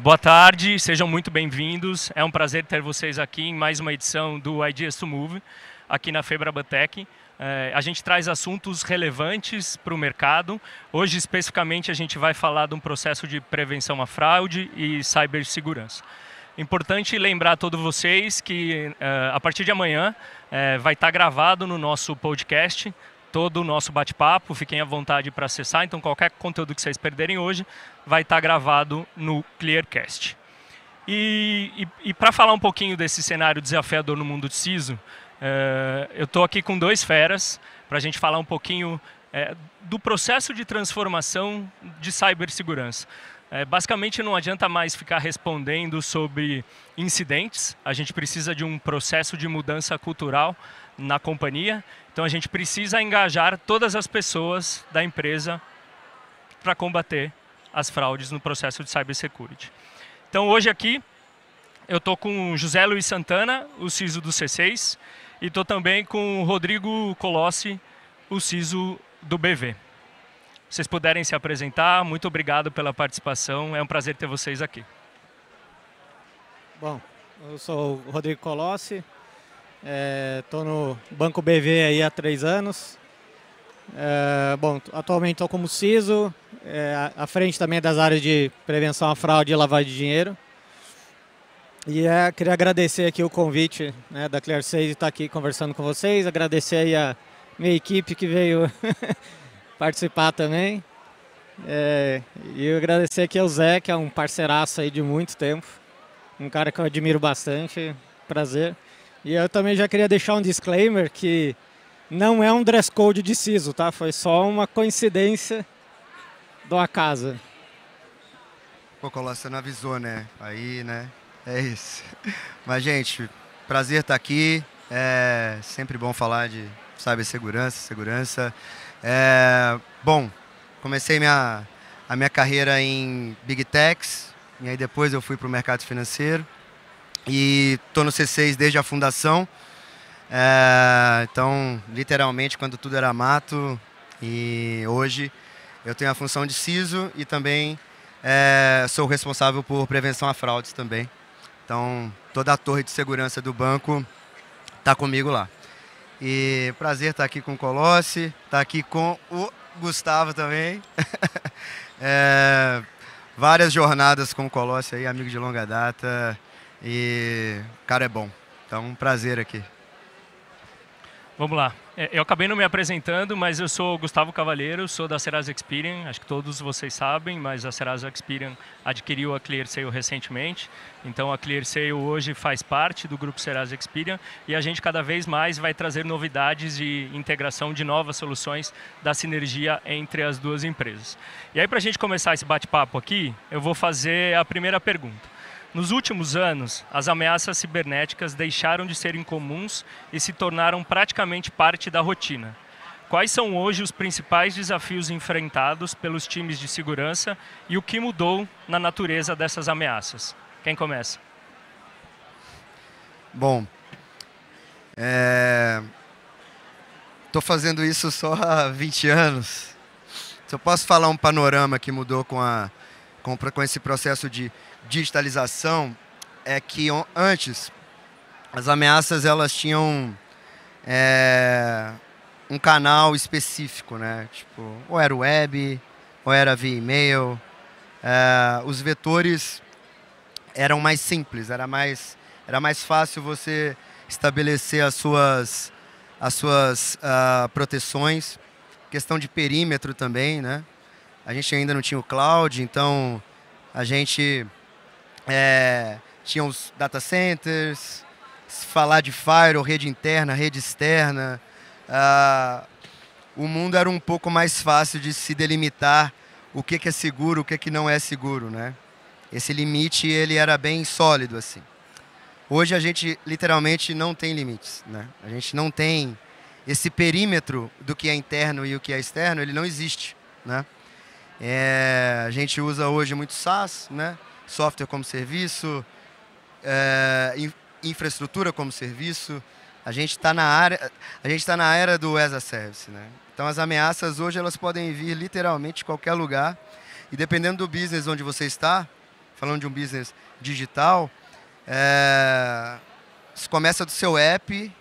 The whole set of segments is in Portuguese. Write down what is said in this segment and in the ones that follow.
Boa tarde, sejam muito bem-vindos. É um prazer ter vocês aqui em mais uma edição do Ideas to Move, aqui na Febrabatec. A gente traz assuntos relevantes para o mercado. Hoje, especificamente, a gente vai falar de um processo de prevenção à fraude e cibersegurança. Importante lembrar a todos vocês que, a partir de amanhã, vai estar gravado no nosso podcast todo o nosso bate-papo, fiquem à vontade para acessar, então qualquer conteúdo que vocês perderem hoje vai estar gravado no Clearcast. E para falar um pouquinho desse cenário desafiador no mundo de CISO, eu estou aqui com dois feras para a gente falar um pouquinho do processo de transformação de cibersegurança. Basicamente não adianta mais ficar respondendo sobre incidentes, a gente precisa de um processo de mudança cultural na companhia, então a gente precisa engajar todas as pessoas da empresa para combater as fraudes no processo de cybersecurity. Então hoje aqui eu estou com o José Luiz Santana, o CISO do C6, e estou também com o Rodrigo Colossi, o CISO do BV. Se vocês puderem se apresentar, muito obrigado pela participação, é um prazer ter vocês aqui. Bom, eu sou o Rodrigo Colossi, estou no Banco BV aí há 3 anos. Bom, atualmente estou como CISO, à frente também das áreas de prevenção à fraude e lavagem de dinheiro. E queria agradecer aqui o convite, né, da Clear6 de estar aqui conversando com vocês, agradecer aí a minha equipe que veio participar também. E eu agradecer aqui ao Zé, que é um parceiraço aí de muito tempo, um cara que eu admiro bastante, prazer. E eu também já queria deixar um disclaimer que não é um dress code de CISO, tá? Foi só uma coincidência do acaso. Pô, Colossi, você não avisou, né? Aí, né? É isso. Mas, gente, prazer estar aqui. É sempre bom falar de cibersegurança, segurança. Bom, comecei a minha carreira em Big Techs, e aí depois eu fui para o mercado financeiro. E estou no C6 desde a fundação. Então, literalmente, quando tudo era mato. E hoje eu tenho a função de CISO e também sou responsável por prevenção a fraudes também. Então, toda a torre de segurança do banco está comigo lá. E prazer estar aqui com o Colossi, estar aqui com o Gustavo também. Várias jornadas com o Colossi aí, amigo de longa data. E o cara é bom. Então, um prazer aqui. Vamos lá. Eu acabei não me apresentando, mas eu sou o Gustavo Cavalheiro, sou da Serasa Experian, acho que todos vocês sabem, mas a Serasa Experian adquiriu a ClearSale recentemente, então a ClearSale hoje faz parte do grupo Serasa Experian e a gente cada vez mais vai trazer novidades de integração de novas soluções da sinergia entre as duas empresas. E aí, para a gente começar esse bate-papo aqui, eu vou fazer a primeira pergunta. Nos últimos anos, as ameaças cibernéticas deixaram de ser incomuns e se tornaram praticamente parte da rotina. Quais são hoje os principais desafios enfrentados pelos times de segurança e o que mudou na natureza dessas ameaças? Quem começa? Bom, estou fazendo isso só há 20 anos. Se eu posso falar um panorama que mudou com esse processo de digitalização, é que antes as ameaças elas tinham um canal específico, né? Tipo, ou era web, ou era via e-mail. Os vetores eram mais simples, era mais fácil você estabelecer as suas proteções. Questão de perímetro também, né? A gente ainda não tinha o cloud, então a gente tinha os data centers, falar de firewall, rede interna, rede externa. O mundo era um pouco mais fácil de se delimitar o que é seguro, o que não é seguro, né? Esse limite ele era bem sólido assim. Hoje a gente literalmente não tem limites, né? A gente não tem esse perímetro do que é interno e o que é externo, ele não existe, né? A gente usa hoje muito SaaS, né? Software como serviço, infraestrutura como serviço. A gente está na era do as a service, né? Então as ameaças hoje elas podem vir literalmente de qualquer lugar e dependendo do business onde você está, falando de um business digital, isso começa do seu app,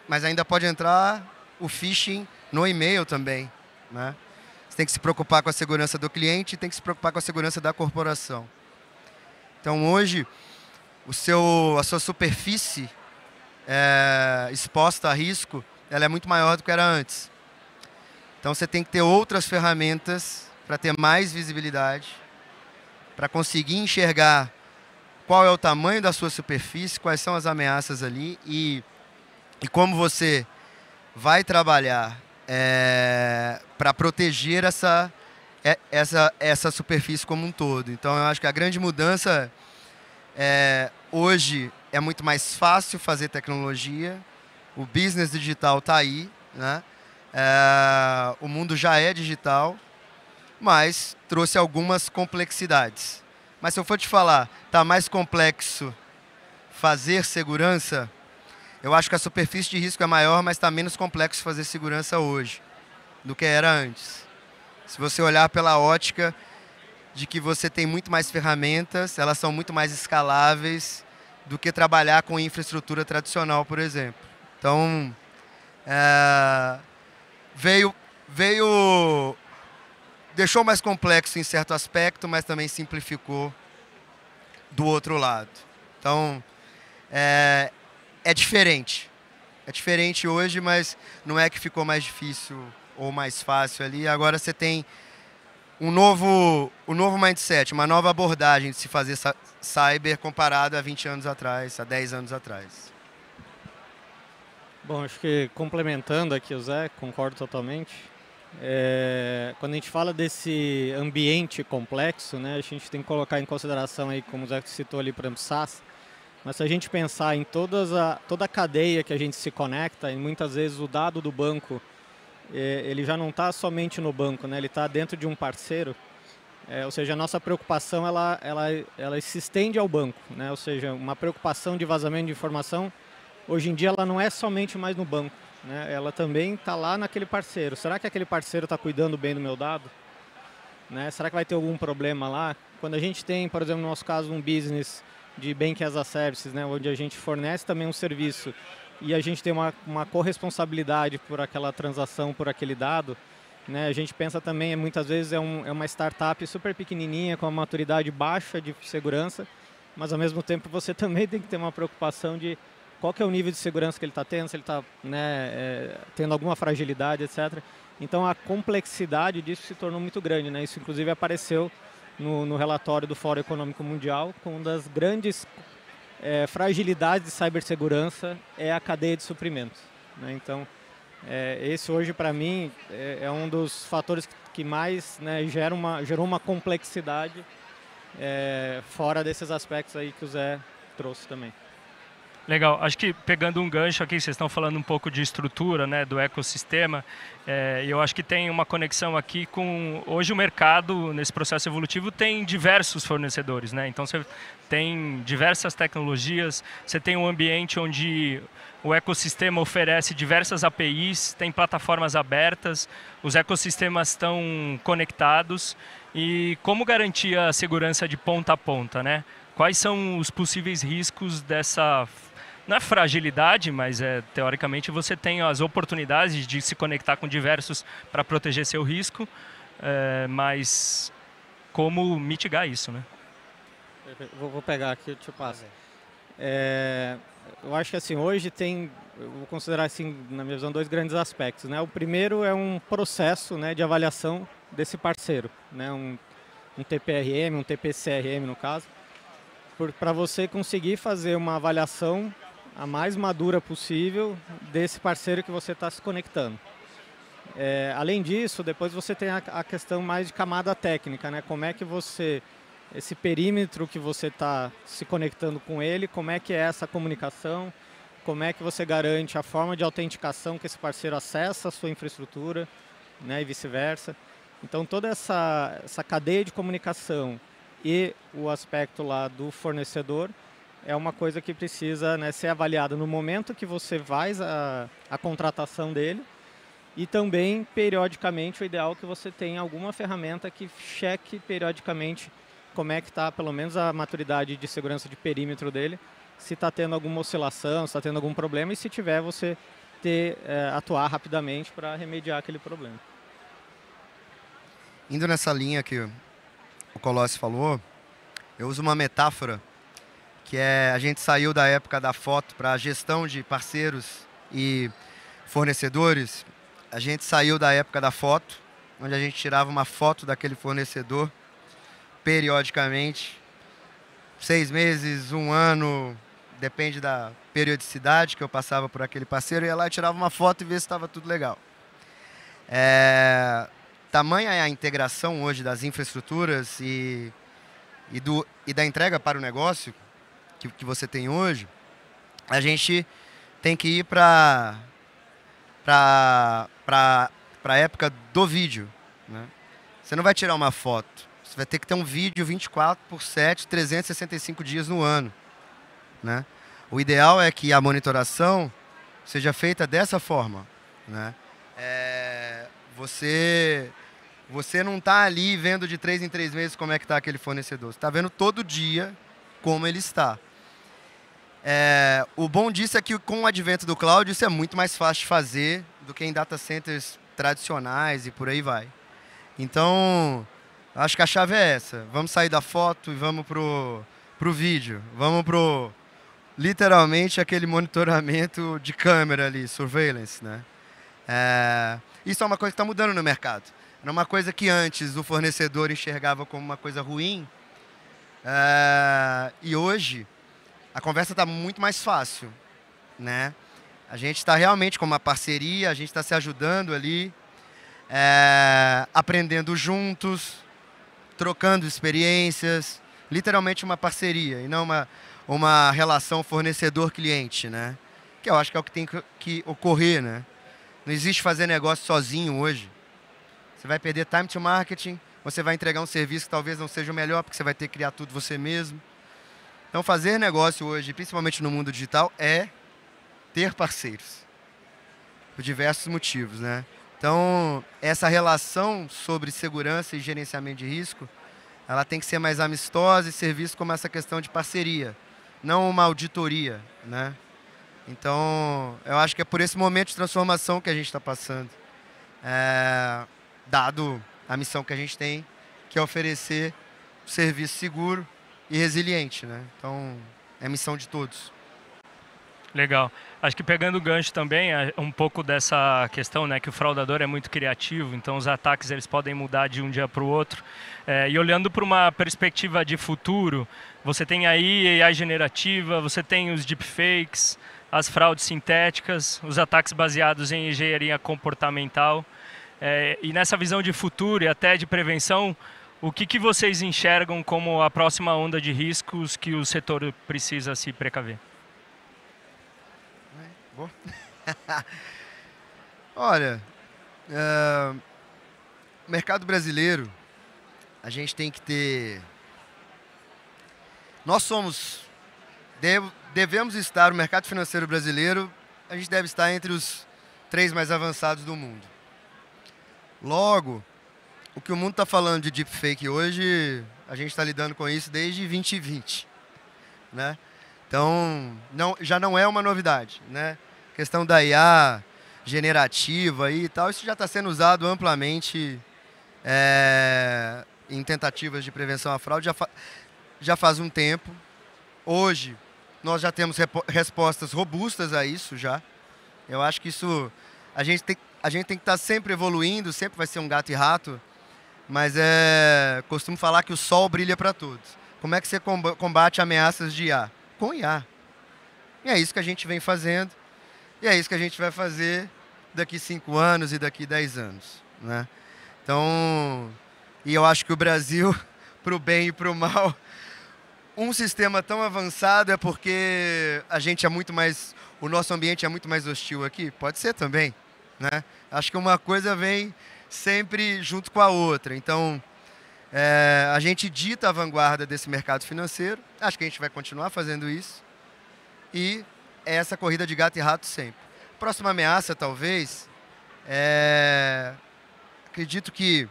mas ainda pode entrar o phishing no e-mail também, né? Você tem que se preocupar com a segurança do cliente e tem que se preocupar com a segurança da corporação. Então, hoje, a sua superfície exposta a risco, ela é muito maior do que era antes. Então, você tem que ter outras ferramentas para ter mais visibilidade, para conseguir enxergar qual é o tamanho da sua superfície, quais são as ameaças ali e como você vai trabalhar para proteger essa superfície como um todo. Então, eu acho que a grande mudança hoje é muito mais fácil fazer tecnologia, o business digital está aí, né? O mundo já é digital, mas trouxe algumas complexidades. Mas se eu for te falar, está mais complexo fazer segurança, eu acho que a superfície de risco é maior, mas está menos complexo fazer segurança hoje do que era antes. Se você olhar pela ótica de que você tem muito mais ferramentas, elas são muito mais escaláveis do que trabalhar com infraestrutura tradicional, por exemplo. Então, deixou mais complexo em certo aspecto, mas também simplificou do outro lado. Então, é diferente. É diferente hoje, mas não é que ficou mais difícil ou mais fácil ali. Agora você tem um novo mindset, uma nova abordagem de se fazer cyber comparado a 20 anos atrás, a 10 anos atrás. Bom, acho que complementando aqui o Zé, concordo totalmente. Quando a gente fala desse ambiente complexo, né, a gente tem que colocar em consideração, aí, como o Zé citou ali, por exemplo, SaaS, mas se a gente pensar em toda a cadeia que a gente se conecta, e muitas vezes o dado do banco, ele já não está somente no banco, né, ele está dentro de um parceiro, ou seja, a nossa preocupação ela se estende ao banco, né, ou seja, uma preocupação de vazamento de informação, hoje em dia ela não é somente mais no banco, né, ela também está lá naquele parceiro. Será que aquele parceiro está cuidando bem do meu dado? Né, será que vai ter algum problema lá? Quando a gente tem, por exemplo, no nosso caso, um business de Banking as a Services, né, onde a gente fornece também um serviço e a gente tem uma corresponsabilidade por aquela transação, por aquele dado, né, a gente pensa também, muitas vezes, é uma startup super pequenininha, com uma maturidade baixa de segurança, mas ao mesmo tempo você também tem que ter uma preocupação de qual que é o nível de segurança que ele está tendo, se ele está, né, tendo alguma fragilidade, etc. Então a complexidade disso se tornou muito grande, né? Isso inclusive apareceu no relatório do Fórum Econômico Mundial, com uma das grandes fragilidades de cibersegurança é a cadeia de suprimentos, né? Então esse hoje para mim é um dos fatores que mais, né, gerou uma complexidade fora desses aspectos aí que o Zé trouxe também. Legal. Acho que pegando um gancho aqui, vocês estão falando um pouco de estrutura, né, do ecossistema, e eu acho que tem uma conexão aqui com... Hoje o mercado, nesse processo evolutivo, tem diversos fornecedores, né? Então você tem diversas tecnologias, você tem um ambiente onde o ecossistema oferece diversas APIs, tem plataformas abertas, os ecossistemas estão conectados. E como garantir a segurança de ponta a ponta, né? Quais são os possíveis riscos dessa... Não é fragilidade, mas teoricamente você tem as oportunidades de se conectar com diversos para proteger seu risco, mas como mitigar isso, né? Vou pegar aqui, deixa eu passar. Eu acho que assim, hoje eu vou considerar assim, na minha visão, dois grandes aspectos, né? O primeiro é um processo, né, de avaliação desse parceiro, né? Um TPRM, um TPCRM no caso, para você conseguir fazer uma avaliação a mais madura possível desse parceiro que você está se conectando. Além disso, depois você tem a questão mais de camada técnica, né? Como é que esse perímetro que você está se conectando com ele, como é que é essa comunicação, como é que você garante a forma de autenticação que esse parceiro acessa a sua infraestrutura, né, e vice-versa. Então toda essa cadeia de comunicação e o aspecto lá do fornecedor é uma coisa que precisa, né, ser avaliada no momento que você faz a contratação dele e também, periodicamente, o ideal é que você tenha alguma ferramenta que cheque periodicamente como é que está, pelo menos, a maturidade de segurança de perímetro dele, se está tendo alguma oscilação, se está tendo algum problema, e se tiver, você atuar rapidamente para remediar aquele problema. Indo nessa linha que o Colossi falou, eu uso uma metáfora que é a gente saiu da época da foto para a gestão de parceiros e fornecedores. A gente saiu da época da foto, onde a gente tirava uma foto daquele fornecedor periodicamente, 6 meses, 1 ano, depende da periodicidade que eu passava por aquele parceiro, ia lá e tirava uma foto e via se estava tudo legal. Tamanha é a integração hoje das infraestruturas e da entrega para o negócio que você tem hoje, a gente tem que ir para a época do vídeo, né? Você não vai tirar uma foto, você vai ter que ter um vídeo 24/7, 365 dias no ano, né? O ideal é que a monitoração seja feita dessa forma, né? Você não está ali vendo de 3 em 3 meses como é que está aquele fornecedor. Você está vendo todo dia como ele está. O bom disso é que com o advento do cloud, isso é muito mais fácil de fazer do que em data centers tradicionais e por aí vai. Então, acho que a chave é essa. Vamos sair da foto e vamos pro vídeo. Vamos pro, literalmente, aquele monitoramento de câmera ali, surveillance, né? Isso é uma coisa que está mudando no mercado. Era uma coisa que antes o fornecedor enxergava como uma coisa ruim. E hoje a conversa está muito mais fácil, né? A gente está realmente com uma parceria, a gente está se ajudando ali, aprendendo juntos, trocando experiências, literalmente uma parceria e não uma relação fornecedor-cliente, né? Que eu acho que é o que tem que ocorrer, né? Não existe fazer negócio sozinho hoje. Você vai perder time to marketing, você vai entregar um serviço que talvez não seja o melhor, porque você vai ter que criar tudo você mesmo. Então, fazer negócio hoje, principalmente no mundo digital, é ter parceiros. Por diversos motivos, né? Então, essa relação sobre segurança e gerenciamento de risco, ela tem que ser mais amistosa e ser vista como essa questão de parceria, não uma auditoria, né? Então, eu acho que é por esse momento de transformação que a gente está passando. Dado a missão que a gente tem, que é oferecer serviço seguro e resiliente, né? Então, é a missão de todos. Legal. Acho que pegando o gancho também, um pouco dessa questão, né, que o fraudador é muito criativo, então os ataques eles podem mudar de um dia para o outro. E olhando para uma perspectiva de futuro, você tem aí AI generativa, você tem os deepfakes, as fraudes sintéticas, os ataques baseados em engenharia comportamental. E nessa visão de futuro e até de prevenção, o que vocês enxergam como a próxima onda de riscos que o setor precisa se precaver? Olha, o mercado brasileiro, a gente tem que ter... Devemos estar, o mercado financeiro brasileiro, a gente deve estar entre os 3 mais avançados do mundo. Logo, o que o mundo está falando de deepfake hoje, a gente está lidando com isso desde 2020, né? Então, já não é uma novidade, né? A questão da IA generativa e tal, isso já está sendo usado amplamente em tentativas de prevenção à fraude já faz um tempo. Hoje, nós já temos respostas robustas a isso já. Eu acho que isso, a gente tem que estar sempre evoluindo, sempre vai ser um gato e rato, mas costumo falar que o sol brilha para todos. Como é que você combate ameaças de IA? Com IA. E é isso que a gente vem fazendo, e é isso que a gente vai fazer daqui 5 anos e daqui 10 anos, né? Então, e eu acho que o Brasil, para o bem e para o mal, um sistema tão avançado é porque o nosso ambiente é muito mais hostil aqui? Pode ser também, né? Acho que uma coisa vem sempre junto com a outra. Então, a gente dita a vanguarda desse mercado financeiro. Acho que a gente vai continuar fazendo isso. E é essa corrida de gato e rato sempre. Próxima ameaça, talvez, acredito que,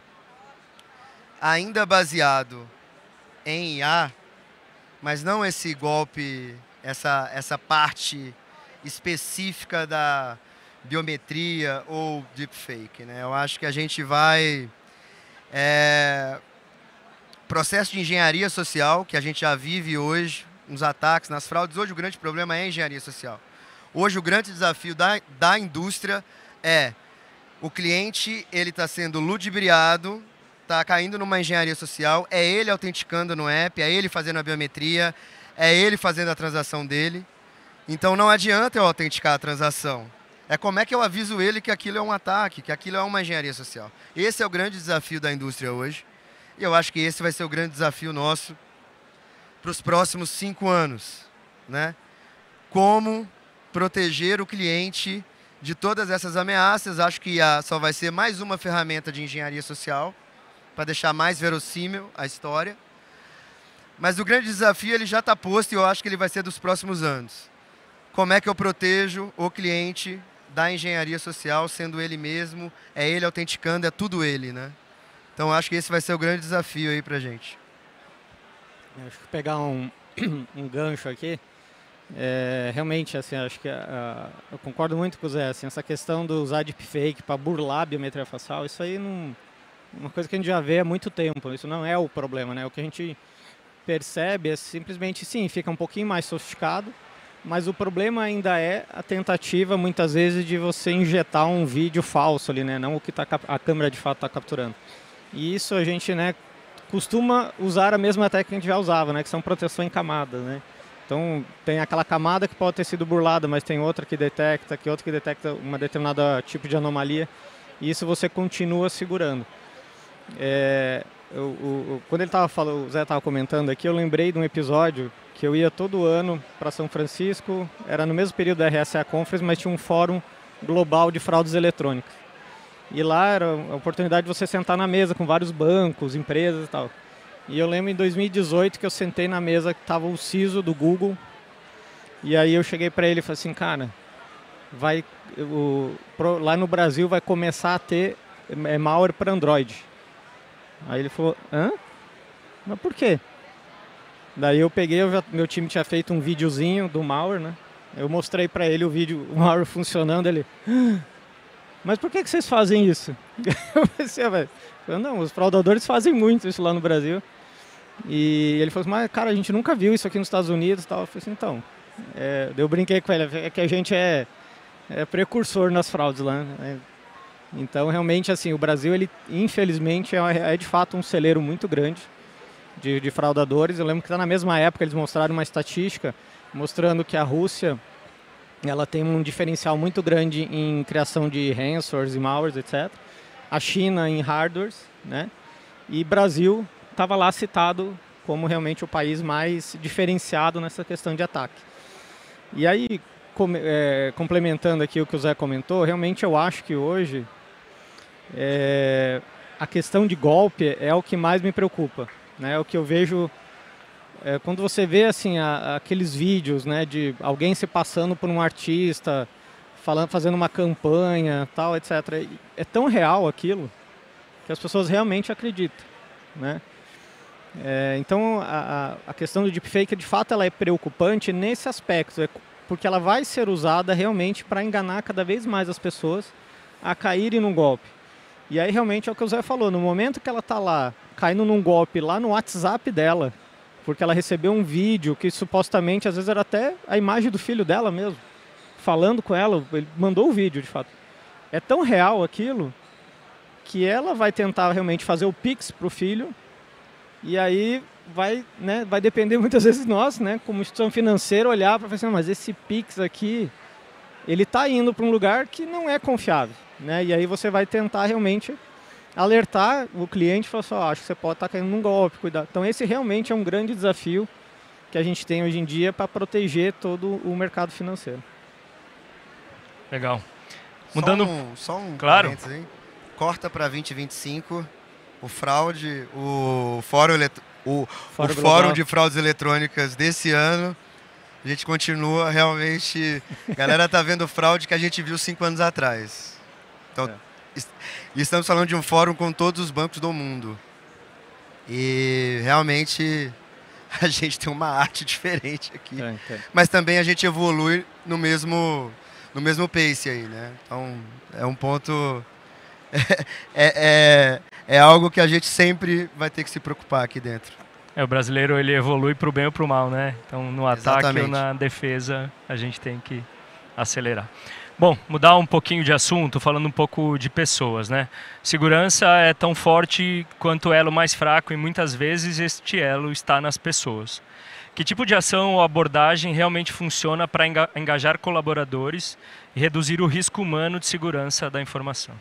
ainda baseado em IA, mas não esse golpe, essa parte específica da biometria ou deepfake, né? Eu acho que a gente vai... processo de engenharia social, que a gente já vive hoje, nos ataques, nas fraudes. Hoje o grande problema é a engenharia social. Hoje o grande desafio da indústria é o cliente, ele está sendo ludibriado, está caindo numa engenharia social, é ele autenticando no app, é ele fazendo a biometria, é ele fazendo a transação dele. Então não adianta eu autenticar a transação. É como é que eu aviso ele que aquilo é um ataque, que aquilo é uma engenharia social. Esse é o grande desafio da indústria hoje. E eu acho que esse vai ser o grande desafio nosso para os próximos 5 anos, né? Como proteger o cliente de todas essas ameaças. Acho que só vai ser mais uma ferramenta de engenharia social para deixar mais verossímil a história. Mas o grande desafio ele já está posto e eu acho que ele vai ser dos próximos anos. Como é que eu protejo o cliente da engenharia social, sendo ele mesmo, é ele autenticando, é tudo ele, né? Então acho que esse vai ser o grande desafio aí pra gente. Acho que pegar um gancho aqui, realmente, assim, acho que eu concordo muito com o Zé, assim, essa questão de usar deepfake para burlar a biometria facial, isso aí não, uma coisa que a gente já vê há muito tempo, isso não é o problema, né? O que a gente percebe é simplesmente, sim, fica um pouquinho mais sofisticado, mas o problema ainda é a tentativa, muitas vezes, de você injetar um vídeo falso ali, né? Não o que a câmera de fato está capturando. E isso a gente, né, costuma usar a mesma técnica que a gente já usava, né? Que são proteção em camadas, né? Então, tem aquela camada que pode ter sido burlada, mas tem outra que detecta uma determinada tipo de anomalia. E isso você continua segurando. Quando ele estava falando, o Zé estava comentando aqui, eu lembrei de um episódio que eu ia todo ano para São Francisco, era no mesmo período da RSA Conference, mas tinha um fórum global de fraudes eletrônicas. E lá era a oportunidade de você sentar na mesa com vários bancos, empresas e tal. E eu lembro em 2018 que eu sentei na mesa que estava o CISO do Google, e aí eu cheguei para ele e falei assim, cara, lá no Brasil vai começar a ter malware para Android. Aí ele falou, hã? Mas por quê? Daí eu peguei, meu time tinha feito um videozinho do malware, né? Eu mostrei para ele o vídeo, o malware funcionando, ele... Mas por que vocês fazem isso? Eu pensei, velho, não, os fraudadores fazem muito isso lá no Brasil. E ele falou assim, mas cara, a gente nunca viu isso aqui nos Estados Unidos e tal. Eu falei assim, então, eu brinquei com ele, é que a gente é precursor nas fraudes lá, né? Então, realmente, assim, o Brasil, ele, infelizmente, é de fato um celeiro muito grande de fraudadores. Eu lembro que na mesma época eles mostraram uma estatística mostrando que a Rússia, ela tem um diferencial muito grande em criação de ransomwares e malwares, etc. A China em hardwares, né? E Brasil estava lá citado como realmente o país mais diferenciado nessa questão de ataque. E aí, complementando aqui o que o Zé comentou, realmente eu acho que hoje a questão de golpe é o que mais me preocupa, né? É o que eu vejo quando você vê assim aqueles vídeos, né, de alguém se passando por um artista, fazendo uma campanha, tal, etc. É tão real aquilo que as pessoas realmente acreditam, né? Então a questão do deepfake, de fato, ela é preocupante nesse aspecto, porque ela vai ser usada realmente para enganar cada vez mais as pessoas a caírem num golpe. E aí realmente é o que o Zé falou, no momento que ela está lá, caindo num golpe lá no WhatsApp dela, porque ela recebeu um vídeo que supostamente, às vezes era até a imagem do filho dela mesmo, falando com ela, ele mandou o vídeo de fato. É tão real aquilo que ela vai tentar realmente fazer o Pix para o filho, e aí vai depender muitas vezes de nós, né, como instituição financeira, olhar para falar assim, mas esse Pix aqui, ele está indo para um lugar que não é confiável, né? E aí você vai tentar realmente alertar o cliente e falar assim, acho que você pode estar caindo num golpe, cuidado. Então esse realmente é um grande desafio que a gente tem hoje em dia para proteger todo o mercado financeiro. Legal. Mudando... Só um claro. parênteses, hein? Corta para 2025, o fraude, o fórum de fraudes eletrônicas desse ano, a gente continua realmente... A galera tá vendo fraude que a gente viu 5 anos atrás. Então, estamos falando de um fórum com todos os bancos do mundo. E realmente a gente tem uma arte diferente aqui. Mas também a gente evolui no mesmo pace aí, né? Então é um ponto... é algo que a gente sempre vai ter que se preocupar aqui dentro. O brasileiro, ele evolui para o bem ou para o mal, né? Então no ataque Exatamente. ou na defesa a gente tem que acelerar. Bom, mudar um pouquinho de assunto, falando um pouco de pessoas, né? Segurança é tão forte quanto o elo mais fraco e muitas vezes este elo está nas pessoas. Que tipo de ação ou abordagem realmente funciona para engajar colaboradores e reduzir o risco humano de segurança da informação?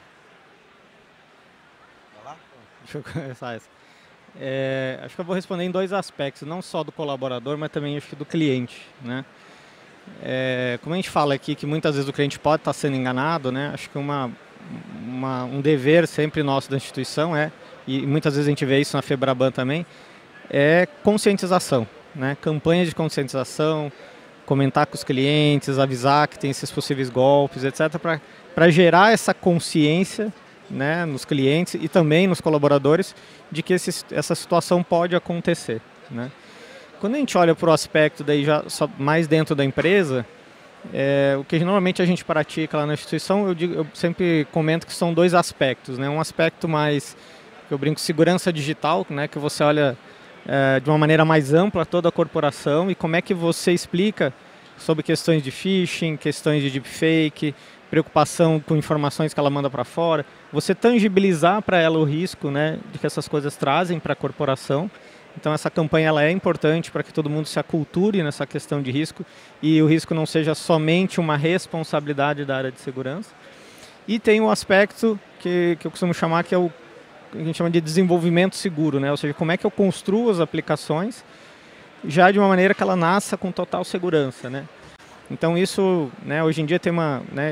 Deixa eu começar essa. Acho que eu vou responder em dois aspectos, não só do colaborador, mas também acho que do cliente, né? Como a gente fala aqui que muitas vezes o cliente pode estar sendo enganado, né? Acho que um dever sempre nosso da instituição e muitas vezes a gente vê isso na Febraban também, é conscientização, né? Campanha de conscientização, comentar com os clientes, avisar que tem esses possíveis golpes, etc., para gerar essa consciência, né, nos clientes e também nos colaboradores de que essa situação pode acontecer, né? Quando a gente olha para o aspecto daí já só mais dentro da empresa, o que normalmente a gente pratica lá na instituição, eu sempre comento que são dois aspectos, né? Um aspecto mais, que eu brinco, segurança digital, né, que você olha de uma maneira mais ampla toda a corporação e como é que você explica sobre questões de phishing, questões de deepfake, preocupação com informações que ela manda para fora, você tangibilizar para ela o risco, né, de que essas coisas trazem para a corporação. Então essa campanha ela é importante para que todo mundo se aculture nessa questão de risco e o risco não seja somente uma responsabilidade da área de segurança. E tem um aspecto que eu costumo chamar que é o que a gente chama de desenvolvimento seguro, né? Ou seja, como é que eu construo as aplicações já de uma maneira que ela nasça com total segurança, né? Então isso, né, hoje em dia tem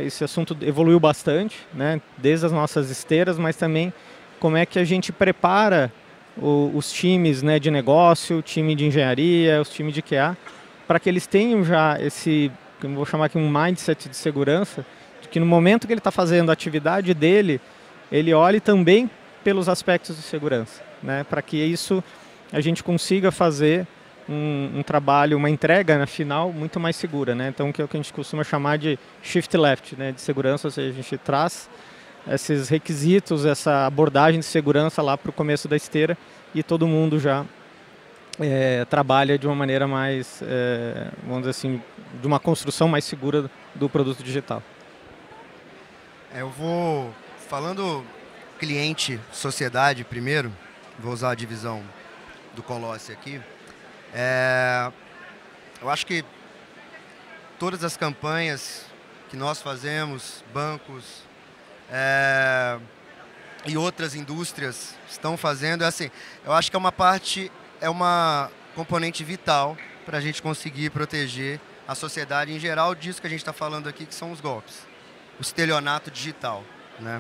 esse assunto evoluiu bastante, né, desde as nossas esteiras, mas também como é que a gente prepara os times, né, de negócio, o time de engenharia, os times de QA, para que eles tenham já esse, que eu vou chamar aqui um mindset de segurança, de que no momento que ele está fazendo a atividade dele, ele olhe também pelos aspectos de segurança, né, para que isso a gente consiga fazer um trabalho, uma entrega na final muito mais segura, né? Então que é o que a gente costuma chamar de shift left, né, de segurança, ou seja, a gente traz esses requisitos, essa abordagem de segurança lá para o começo da esteira e todo mundo já trabalha de uma maneira mais, vamos dizer assim, de uma construção mais segura do produto digital. Eu vou falando cliente, sociedade primeiro, vou usar a divisão do Colossi aqui. Eu acho que todas as campanhas que nós fazemos, bancos e outras indústrias estão fazendo, assim, eu acho que é uma componente vital para a gente conseguir proteger a sociedade em geral disso que a gente está falando aqui, que são os golpes, o estelionato digital, né?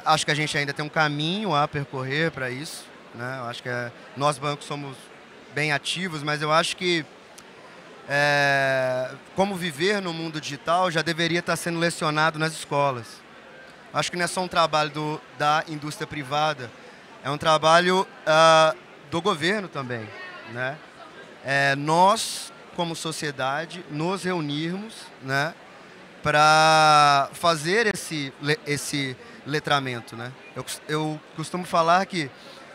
Acho que a gente ainda tem um caminho a percorrer para isso, né? Eu acho que nós bancos somos bem ativos, mas eu acho que como viver no mundo digital já deveria estar sendo lecionado nas escolas. Acho que não é só um trabalho da indústria privada, é um trabalho do governo também, né? Nós, como sociedade, nos reunirmos, né, para fazer esse letramento, né? Eu costumo falar que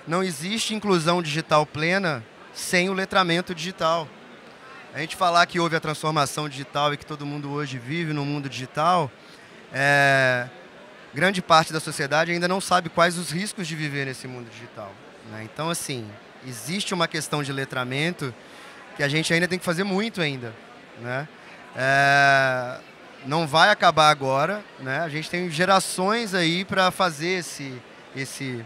não existe inclusão digital plena sem o letramento digital. A gente falar que houve a transformação digital e que todo mundo hoje vive no mundo digital, grande parte da sociedade ainda não sabe quais os riscos de viver nesse mundo digital, né? Então, assim, existe uma questão de letramento que a gente ainda tem que fazer muito ainda, né? Não vai acabar agora, né? A gente tem gerações aí para fazer esse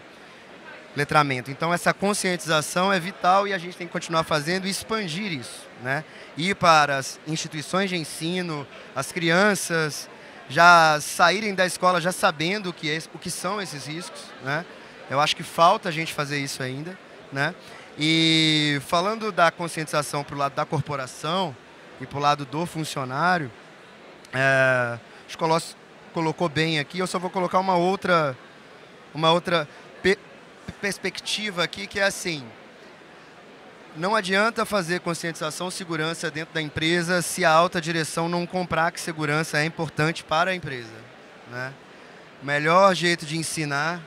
letramento. Então essa conscientização é vital e a gente tem que continuar fazendo e expandir isso, né? Ir para as instituições de ensino, as crianças já saírem da escola já sabendo o que são esses riscos, né? Eu acho que falta a gente fazer isso ainda, né? E falando da conscientização para o lado da corporação e para o lado do funcionário, acho que o Colossi colocou bem aqui, eu só vou colocar uma outra perspectiva aqui que é assim, não adianta fazer conscientização segurança dentro da empresa se a alta direção não comprar que segurança é importante para a empresa, né? O melhor jeito de ensinar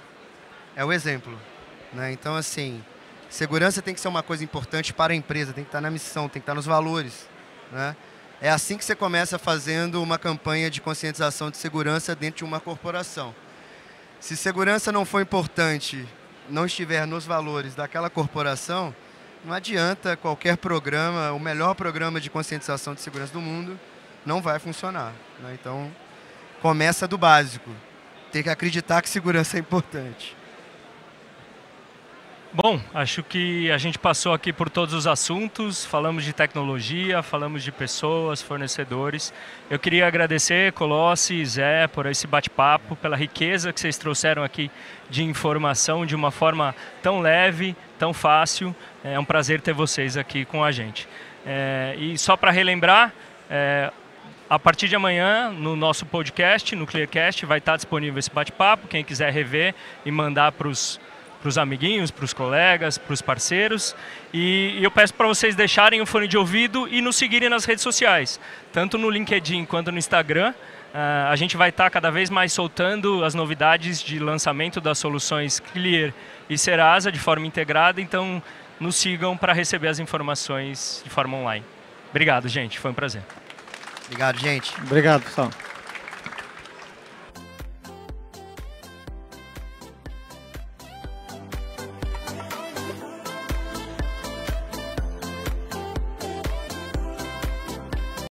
é o exemplo, né? Então, assim, segurança tem que ser uma coisa importante para a empresa, tem que estar na missão, tem que estar nos valores, né? É assim que você começa fazendo uma campanha de conscientização de segurança dentro de uma corporação. Se segurança não for importante, não estiver nos valores daquela corporação, não adianta qualquer programa, o melhor programa de conscientização de segurança do mundo, não vai funcionar, né? Então, começa do básico. Tem que acreditar que segurança é importante. Bom, acho que a gente passou aqui por todos os assuntos, falamos de tecnologia, falamos de pessoas, fornecedores. Eu queria agradecer, Colossi e Zé, por esse bate-papo, pela riqueza que vocês trouxeram aqui de informação de uma forma tão leve, tão fácil. É um prazer ter vocês aqui com a gente. E só para relembrar, a partir de amanhã, no nosso podcast, no Clearcast, vai estar disponível esse bate-papo. Quem quiser rever e mandar para os amiguinhos, para os colegas, para os parceiros. E eu peço para vocês deixarem o fone de ouvido e nos seguirem nas redes sociais, tanto no LinkedIn quanto no Instagram. A gente vai estar cada vez mais soltando as novidades de lançamento das soluções Clear e Serasa de forma integrada, então nos sigam para receber as informações de forma online. Obrigado, gente. Foi um prazer. Obrigado, gente. Obrigado, pessoal.